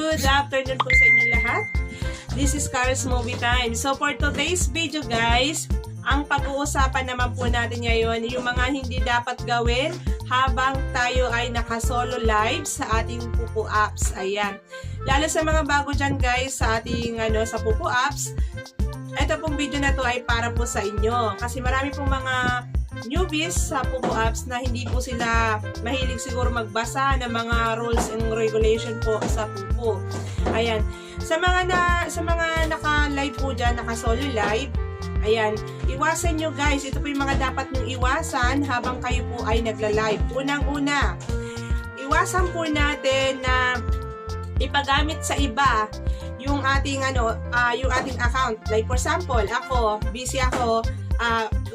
Good afternoon po sa inyo lahat. This is Carl's Movie Time. So for today's video guys, ang pag-uusapan naman po natin ngayon yung mga hindi dapat gawin habang tayo ay naka-solo live sa ating Pupo apps. Ayan. Lalo sa mga bago dyan guys sa ating sa Pupo apps, ito pong video na to ay para po sa inyo. Kasi marami pong mga newbies sa Pupo apps na hindi po sila mahilig siguro magbasa ng mga rules and regulation po sa Pupo. Ayan. Sa mga naka-live po dyan, naka-solo live, ayan, iwasan nyo guys. Ito po yung mga dapat nyo iwasan habang kayo po ay nagla-live. Unang-una, iwasan po natin na ipagamit sa iba yung ating yung ating account. Like for example, ako, busy ako,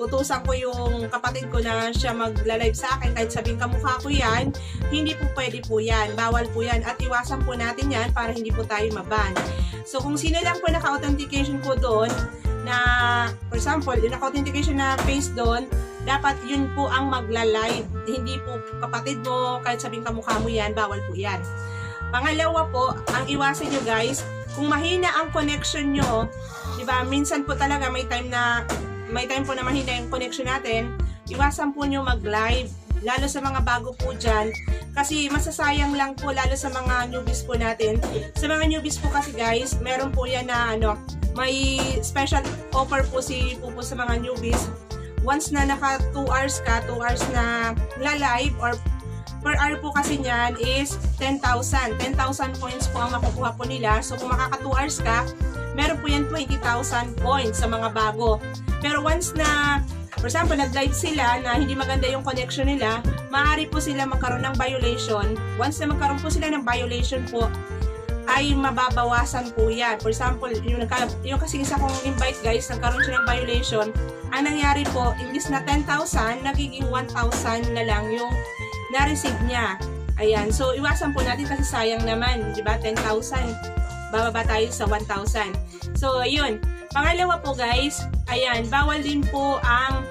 utusan ko yung kapatid ko na siya magla-live sa akin kahit sabihin kamukha ko yan, hindi po pwede po yan. Bawal po yan at iwasan po natin yan para hindi po tayo maban. So kung sino lang po naka-authentication po doon na, for example, yung naka-authentication na face doon, dapat yun po ang magla-live. Hindi po kapatid mo, kahit sabihin kamukha mo yan, bawal po yan. Pangalawa po, ang iwasan nyo guys, kung mahina ang connection nyo, diba, minsan po talaga may time po na mahina yung connection natin, iwasan po nyo mag-live, lalo sa mga bago po dyan, kasi masasayang lang po, lalo sa mga newbies po natin. Sa mga newbies po kasi guys, meron po yan na may special offer po si Pupo sa mga newbies. Once na naka 2 hours ka, 2 hours na live or per hour po kasi niyan is 10,000. 10,000 points po ang makukuha po nila. So kung makaka 2 hours ka, meron po yan 20,000 points sa mga bago. Pero once na, for example, nag-live sila na hindi maganda yung connection nila, maaari po sila magkaroon ng violation. Once na magkaroon po sila ng violation po, ay mababawasan po yan. For example, yung kasi isa kong invite guys, nagkaroon siya ng violation. Ang nangyari po, imbis na 10,000, nagiging 1,000 na lang yung na-receive niya. Ayan. So, iwasan po natin kasi sayang naman. Diba? 10,000. Bababa tayo sa 1,000. So, yun. Pangalawa po guys, ayan, bawal din po ang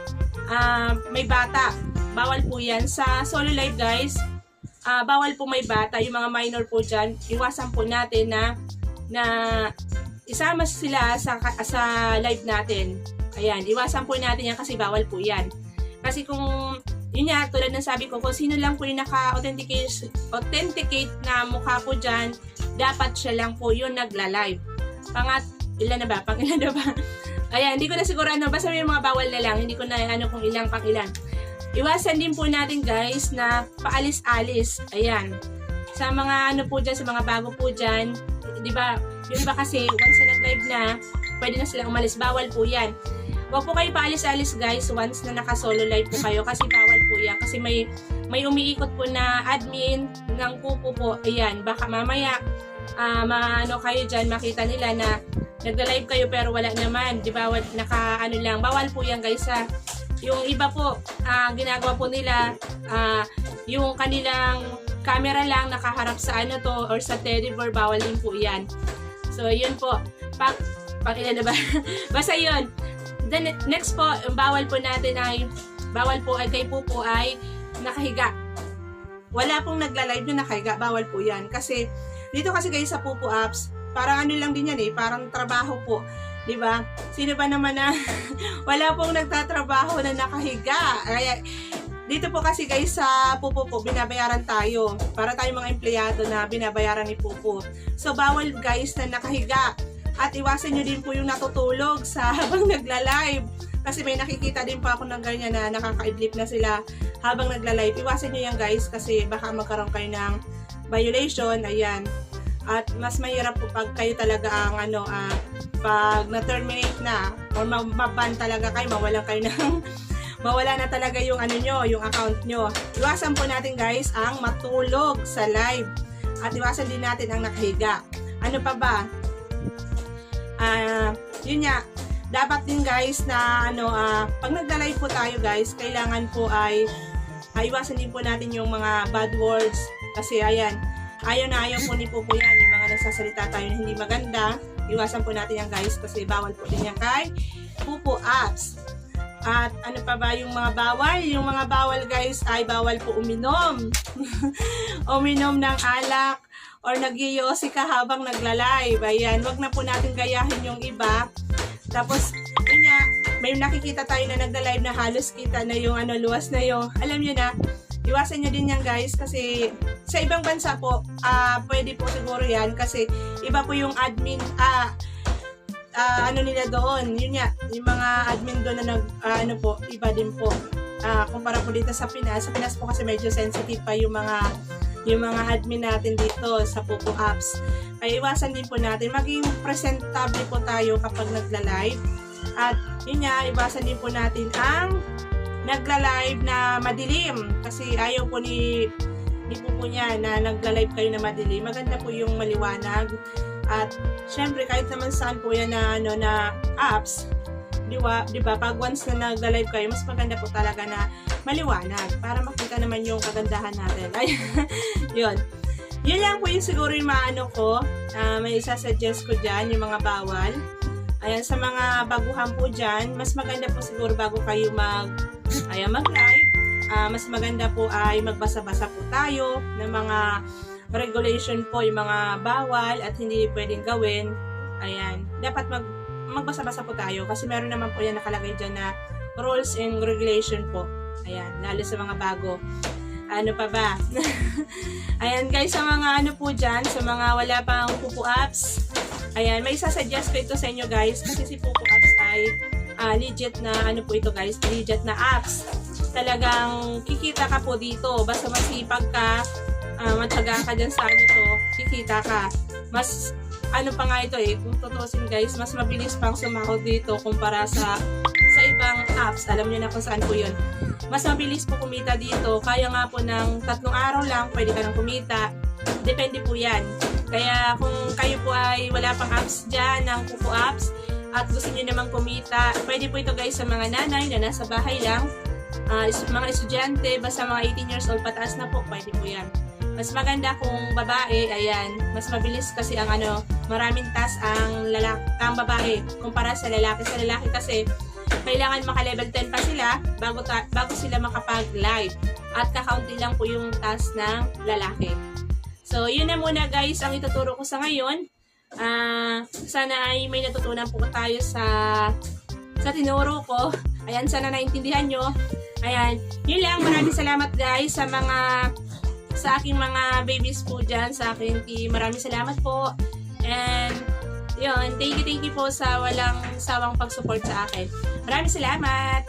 may bata. Bawal po yan. Sa solo live guys, bawal po may bata. Yung mga minor po dyan, iwasan po natin na isama sila sa live natin. Ayan, iwasan po natin yan kasi bawal po yan. Kasi kung yun nga, tulad ng sabi ko, kung sino lang po yung naka-authenticate na mukha po dyan, dapat siya lang po yung nagla-live. Ilan na ba? Pang-ilan na ba? Ayan, hindi ko na siguro basta may mga bawal na lang, hindi ko na kung ilang pang-ilan. Iwasan din po natin guys na paalis-alis. Ayan. Sa mga po dyan, sa mga bago po dyan, di ba, yung iba kasi, once na nag-live na, pwede na silang umalis. Bawal po yan. Huwag po kayo paalis-alis guys once na naka-solo live po kayo kasi bawal po yan. Kasi may umiikot po na admin ng Pupo po. Ayan, baka mamaya kayo dyan, makita nila na nagda-live kayo pero wala naman. Di ba, lang. Bawal po yan guys ha. Yung iba po, ginagawa po nila, yung kanilang camera lang nakaharap sa or sa teddy bear, bawal din po yan. So, yun po. Ilan na ba? Basta yun. Then, next po, bawal po kay Pupo ay nakahiga. Wala pong nagla-live na nakahiga, bawal po yan. Kasi, dito kasi guys sa Pupo apps, parang lang din yan parang trabaho po. Diba? Sino ba naman na wala pong nagtatrabaho na nakahiga? Kaya, dito po kasi guys sa Pupo po, binabayaran tayo. Para tayo mga empleyado na binabayaran ni Pupo. So, bawal guys na nakahiga. At iwasan nyo din po yung natutulog sa habang nagla-live. Kasi may nakikita din po ako ng ganyan na nakaka-idlip na sila habang nagla-live. Iwasan nyo yan guys kasi baka magkaroon kayo ng violation. Ayan. At mas mahirap po pag kayo talaga ang pag na-terminate na or maban talaga kayo, mawala na talaga yung yung account nyo. Iwasan po natin guys ang matulog sa live. At iwasan din natin ang nakahiga. Ano pa ba? Yun nga, dapat din guys na pag nagla-live po tayo guys, kailangan po ay iwasan din po natin yung mga bad words kasi ayan, ayaw po ni Pupo yan, yung mga nagsasalita tayo na hindi maganda, iwasan po natin yan guys kasi bawal po din yan kay Pupo apps. At ano pa ba yung mga bawal? Yung mga bawal guys ay bawal po uminom. Uminom ng alak, or nag-yosi ka habang nagla-live. Ayan, wag na po natin gayahin yung iba. Tapos, yun nga, may nakikita tayo na nagla-live na halos kita na yung luwas na yung, alam nyo na, iwasan nyo din yan guys kasi sa ibang bansa po, pwede po siguro yan kasi iba po yung admin, nila doon. Yun nga, yung mga admin doon na iba din po. Kumpara po dito sa Pinas. Sa Pinas po kasi medyo sensitive pa yung mga admin natin dito sa Popo apps. Ay iwasan din po natin. Maging presentable po tayo kapag nagla-live. At yun nga, iwasan din po natin ang nagla-live na madilim. Kasi ayaw po ni Popo niya na nagla-live kayo na madilim. Maganda po yung maliwanag. At syempre kahit naman saan po yan na apps, di ba? Pag once na nagla-live kayo, mas maganda po talaga na maliwanag para makita naman yung kagandahan natin. Ay, yun. Yun lang po yung siguro yung ko. May isa-suggest ko dyan, yung mga bawal. Ayan, sa mga baguhan po dyan, mas maganda po siguro bago kayo mag-live. Mas maganda po ay magbasa-basa po tayo ng mga regulation po, yung mga bawal at hindi pwedeng gawin. Ayan, dapat magbasa-basa po tayo kasi meron naman po yan nakalagay dyan na rules and regulation po. Ayan, lalo sa mga bago. Ano pa ba? Ayan guys, sa mga po dyan, sa mga wala pang Popo apps, ayan, may isasuggest ko ito sa inyo guys kasi si Popo apps ay legit na po ito guys, legit na apps. Talagang kikita ka po dito, basta masipag ka, matyaga ka dyan sa kikita ka. Mas pa nga ito kung tutusin guys, mas mabilis pang sumahod dito kumpara sa ibang apps. Alam niyo na kung saan po yun. Mas mabilis po kumita dito. Kaya nga po ng 3 araw lang, pwede ka nang kumita. Depende po yan. Kaya kung kayo po ay wala pang apps dyan, ng Popo apps, at gusto niyo namang kumita, pwede po ito guys sa mga nanay na nasa bahay lang, mga estudyante, basta mga 18 years old pataas na po, pwede po yan. Mas maganda kung babae, ayan, mas mabilis kasi ang maraming task ang babae kumpara sa lalaki. Sa lalaki kasi kailangan maka-level 10 pa sila bago sila makapag-live at kakaunti lang po yung task ng lalaki. So, yun na muna guys ang ituturo ko sa ngayon. Sana ay may natutunan po tayo sa tinuro ko. Ayan, sana naintindihan nyo. Ayan, yun lang. Maraming salamat guys sa aking mga babies po dyan, sa aking team. Maraming salamat po. And, yun, thank you po sa walang sawang pag-support sa akin. Maraming salamat!